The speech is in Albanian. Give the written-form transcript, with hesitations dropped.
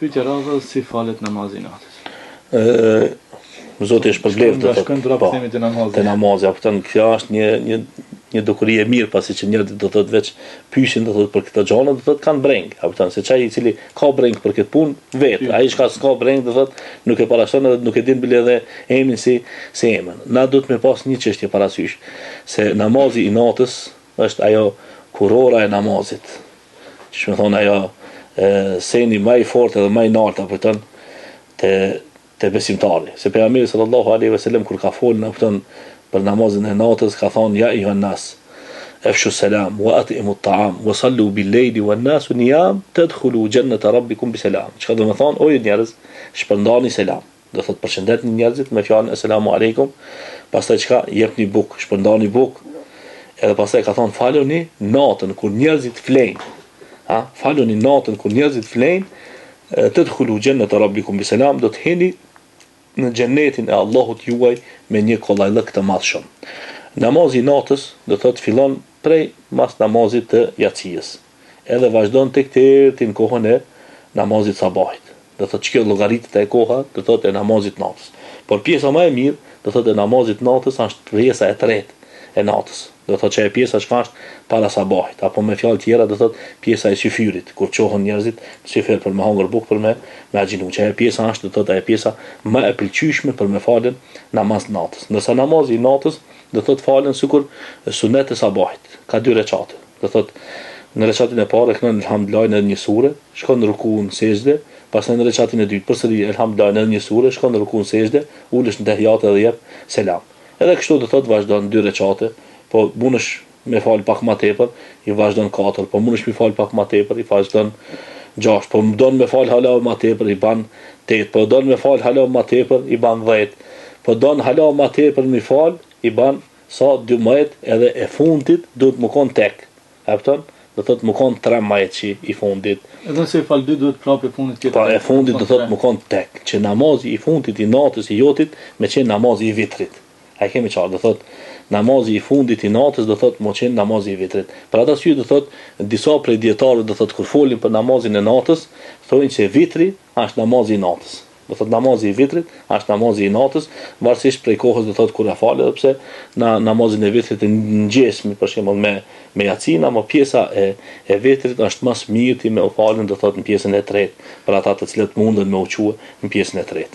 Pyetja radhës si falet namazi i natës. Zoti është përblevë të namazi, apo kjo është një dukuri e mirë, pasi që njerëzit do thotë veç pyshin do thotë për këtë gjëna, do thotë kanë breng, apo se çai i cili ka breng për këtë punë vetë, ai që s'ka breng do thotë nuk e parashon edhe nuk e din bile edhe emrin si emën. Na duhet me pas një çështje parasysh, se namazi i natës është ajo kurora e namazit. Që më thonë ajo seni më i fortë edhe më i lartë apo te besimtari. Se pejgamberi sallallahu alaihi wasallam kur ka folën për namazin e natës ka thonë ja ayuhan nas afshu salam wa atimu at-ta'am wa sallu bil-layli wan-nasu niyam tadkhulu jannata rabbikum bisalam. Çka do të thonë o ju njerëz, shpërndani selam. Do thotë përshëndetni njerëzit me fjalën asalamu aleikum, pastaj çka jepni buk, shpërndani buk. Edhe pastaj ka thonë faluni natën kur njerëzit flejnë. Faluni natën kur njerëzit flejnë, tadkhulu jannata rabbikum bisalam, do të heni në xhenetin e Allahut juaj me një kollajllëk të madhshëm. Namazi i natës do thotë fillon prej mas namazit të jacijës. Edhe vazhdon tek deri në kohën e namazit sabahit. Do thotë kjo llogaritet e koha, do thotë e namazit natës. Por pjesa më e mirë, do thotë e namazit natës është pjesa e tretë e natës. Do thotë që e pjesa që është para sabahit, apo me fjalë tjera do thotë pjesa e syfyrit, kur çohen njerëzit syfyr për me hangër bukë për me xhinu. Që e pjesa është do thotë e pjesa më e pëlqyeshme për me falen namaz natës. Ndërsa namazi i natës do thotë falen sikur sunet e sabahit, ka 2 recate. Do thotë në recatin e parë kënon elhamdulillah në një sure, shkon në rukun sejdë, pastaj në recatin e dytë përsëri elhamdulillah në një sure, shkon në rukun sejdë, ulesh në tahiyat dhe jep selam. Edhe kështu do thotë vazhdon 2 recate, po mundesh me fal pak më tepër, i vazhdon 4, po mundesh me fal pak më tepër, i vazhdon 6, po don me fal hala më tepër, i ban 8, po don me fal hala më tepër, i ban 10, po don hala më tepër me fal, i ban sa 12, edhe e fundit duhet më kon tek. Kupton? Do thotë më kon 13 që i fundit. Edhe nëse i fal 2 duhet prapë e fundit tjetër. Po e fundit do thotë më kon tek, që namazi i fundit i natës i jotit me qenë namazi i vitrit. Ai kemi çfarë do thotë namazi i fundit i natës do thotë më qenë namazi i vitrit. Për atë arsye do thotë disa prej dietarëve do thotë kur folin për namazin e natës, thonë se vitri është namazi i natës. Do thotë namazi i vitrit është namazi i natës, varësisht prej kohës do thotë kur e fal, edhe pse na namazin e vitrit e ngjeshmi për shembull me yacin, ama pjesa e vitrit është më së miri me u falën do thotë në pjesën e tretë, për ata të cilët munden me u quë në pjesën e tretë.